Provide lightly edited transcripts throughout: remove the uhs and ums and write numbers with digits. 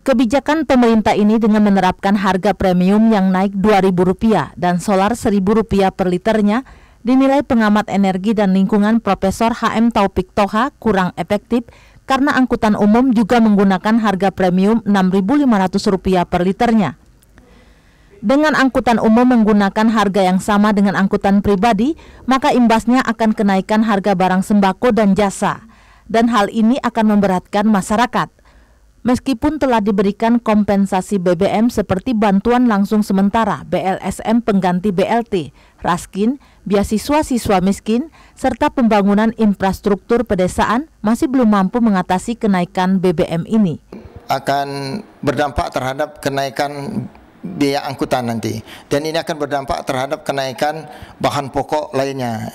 Kebijakan pemerintah ini dengan menerapkan harga premium yang naik Rp2.000 dan solar Rp1.000 per liternya dinilai pengamat energi dan lingkungan Profesor H.M. Taufik Thoha kurang efektif karena angkutan umum juga menggunakan harga premium Rp6.500 per liternya. Dengan angkutan umum menggunakan harga yang sama dengan angkutan pribadi, maka imbasnya akan kenaikan harga barang sembako dan jasa, dan hal ini akan memberatkan masyarakat. Meskipun telah diberikan kompensasi BBM seperti bantuan langsung sementara, BLSM pengganti BLT, Raskin, beasiswa siswa miskin, serta pembangunan infrastruktur pedesaan masih belum mampu mengatasi kenaikan BBM ini. Akan berdampak terhadap kenaikan biaya angkutan nanti, dan ini akan berdampak terhadap kenaikan bahan pokok lainnya.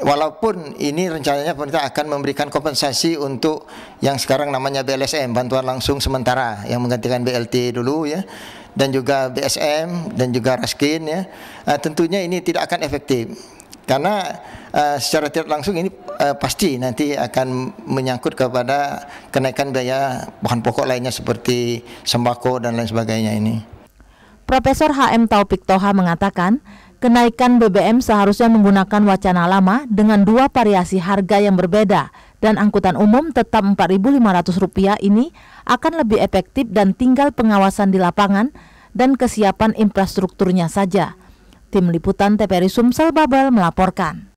Walaupun ini rencananya pemerintah akan memberikan kompensasi untuk yang sekarang namanya BLSM, bantuan langsung sementara yang menggantikan BLT dulu ya, dan juga BSM dan juga Raskin ya. Tentunya ini tidak akan efektif karena secara tidak langsung ini pasti nanti akan menyangkut kepada kenaikan biaya bahan pokok lainnya seperti sembako dan lain sebagainya ini. Profesor H.M. Taufik Thoha mengatakan, kenaikan BBM seharusnya menggunakan wacana lama dengan dua variasi harga yang berbeda, dan angkutan umum tetap Rp4.500 ini akan lebih efektif dan tinggal pengawasan di lapangan dan kesiapan infrastrukturnya saja. Tim Liputan TVRI Sumsel Babel melaporkan.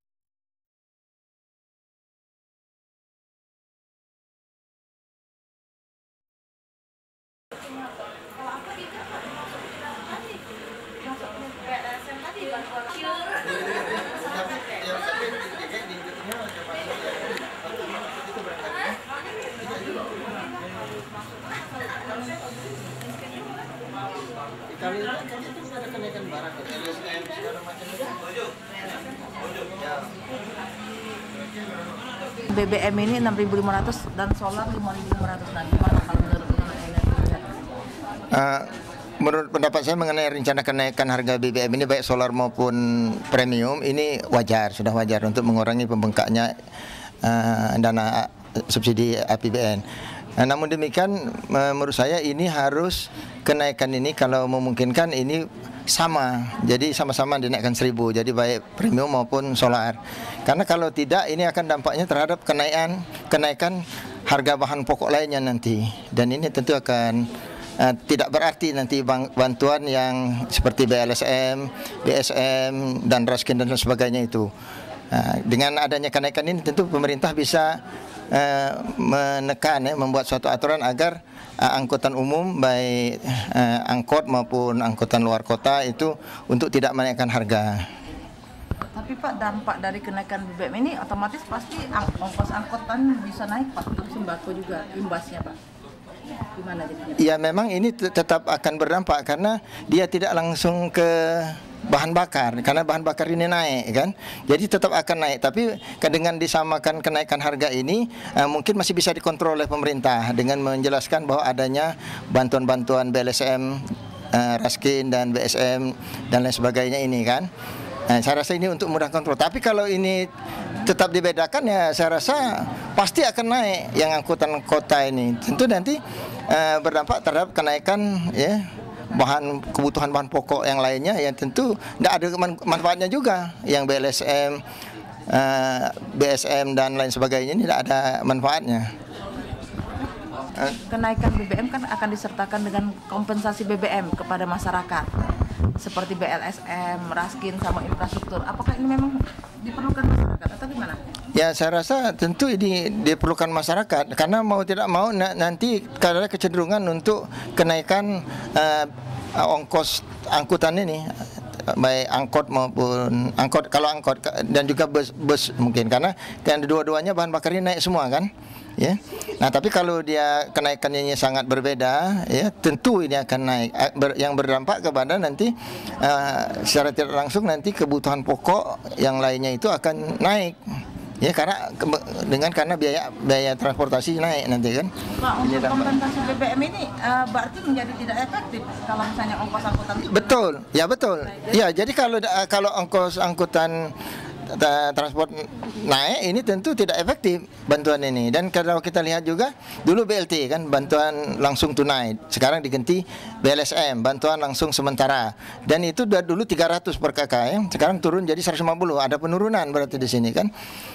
BBM ini 6.500 dan solar 5.500 lagi. Gimana kalau menurut Menurut pendapat saya mengenai rencana kenaikan harga BBM ini baik solar maupun premium ini wajar, sudah wajar untuk mengurangi pembengkaknya dana subsidi APBN. Namun demikian menurut saya ini harus kenaikan ini kalau memungkinkan ini sama, jadi sama-sama dinaikkan 1.000, jadi baik premium maupun solar. Karena kalau tidak ini akan dampaknya terhadap kenaikan harga bahan pokok lainnya nanti, dan ini tentu akan tidak berarti nanti bantuan yang seperti BLSM, BSM dan Raskin dan sebagainya itu. Dengan adanya kenaikan ini tentu pemerintah bisa menekan membuat suatu aturan agar angkutan umum baik angkot maupun angkutan luar kota itu untuk tidak menaikkan harga. Tapi Pak, dampak dari kenaikan BBM ini otomatis pasti ongkos angkutan bisa naik Pak, untuk sembako juga imbasnya Pak. Gimana jadinya? Ya memang ini tetap akan berdampak karena dia tidak langsung ke bahan bakar, karena bahan bakar ini naik kan, jadi tetap akan naik. Tapi dengan disamakan kenaikan harga ini mungkin masih bisa dikontrol oleh pemerintah dengan menjelaskan bahwa adanya bantuan-bantuan BLSM, Raskin dan BSM dan lain sebagainya ini kan. Saya rasa ini untuk mudah kontrol. Tapi kalau ini tetap dibedakan ya saya rasa pasti akan naik yang angkutan kota ini. Tentu nanti berdampak terhadap kenaikan ya kebutuhan bahan pokok yang lainnya yang tentu tidak ada manfaatnya juga. Yang BLSM, BSM dan lain sebagainya ini tidak ada manfaatnya. Kenaikan BBM kan akan disertakan dengan kompensasi BBM kepada masyarakat seperti BLSM, Raskin sama infrastruktur. Apakah ini memang diperlukan masyarakat atau gimana? Ya saya rasa tentu ini diperlukan masyarakat karena mau tidak mau nanti ada kecenderungan untuk kenaikan ongkos angkutan ini, baik angkot maupun kalau angkot dan juga bus mungkin karena dua-duanya bahan bakarnya naik semua kan. Ya. Nah, tapi kalau dia kenaikannya sangat berbeda, ya tentu ini akan naik yang berdampak kepada nanti secara tidak langsung nanti kebutuhan pokok yang lainnya itu akan naik. Ya karena biaya transportasi naik nanti kan. Pak, untuk kompensasi BBM ini berarti menjadi tidak efektif kalau misalnya ongkos angkutan. Betul, ya betul. Ya jadi kalau ongkos angkutan transport naik, ini tentu tidak efektif bantuan ini. Dan kalau kita lihat juga dulu BLT kan bantuan langsung tunai, sekarang diganti BLSM, bantuan langsung sementara. Dan itu dulu 300 per KK ya, sekarang turun jadi 150. Ada penurunan berarti di sini kan.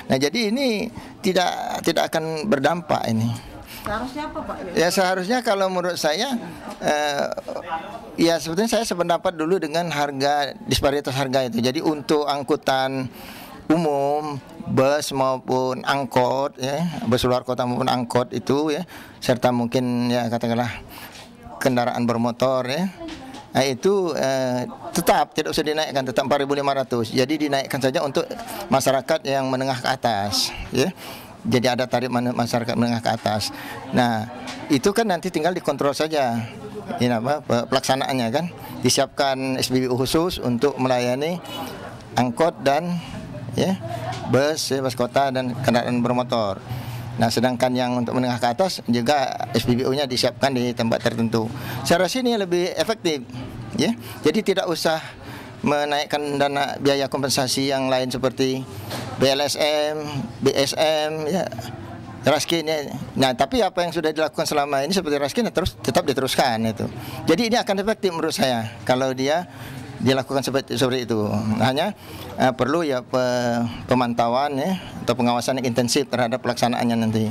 Nah, jadi ini tidak akan berdampak ini. Seharusnya apa Pak? Ya seharusnya kalau menurut saya ya sebetulnya saya sependapat dulu dengan harga, disparitas harga itu. Jadi untuk angkutan umum, bus maupun angkot ya, bus luar kota maupun angkot itu ya, serta mungkin ya katakanlah kendaraan bermotor ya. Nah, itu tetap tidak usah dinaikkan, tetap 4.500. Jadi dinaikkan saja untuk masyarakat yang menengah ke atas ya. Jadi ada tarif masyarakat menengah ke atas. Nah, itu kan nanti tinggal dikontrol saja. Ini apa pelaksanaannya kan? Disiapkan SPBU khusus untuk melayani angkot dan ya bus kota dan kendaraan bermotor. Nah, sedangkan yang untuk menengah ke atas juga SPBU-nya disiapkan di tempat tertentu. Saya rasa ini lebih efektif ya. Jadi tidak usah menaikkan dana biaya kompensasi yang lain seperti BLSM, BSM, ya, Raskin ya. Nah, tapi apa yang sudah dilakukan selama ini seperti Raskin tetap diteruskan itu. Jadi ini akan efektif menurut saya kalau dia dilakukan seperti itu. Hanya perlu ya pemantauan ya atau pengawasan yang intensif terhadap pelaksanaannya nanti.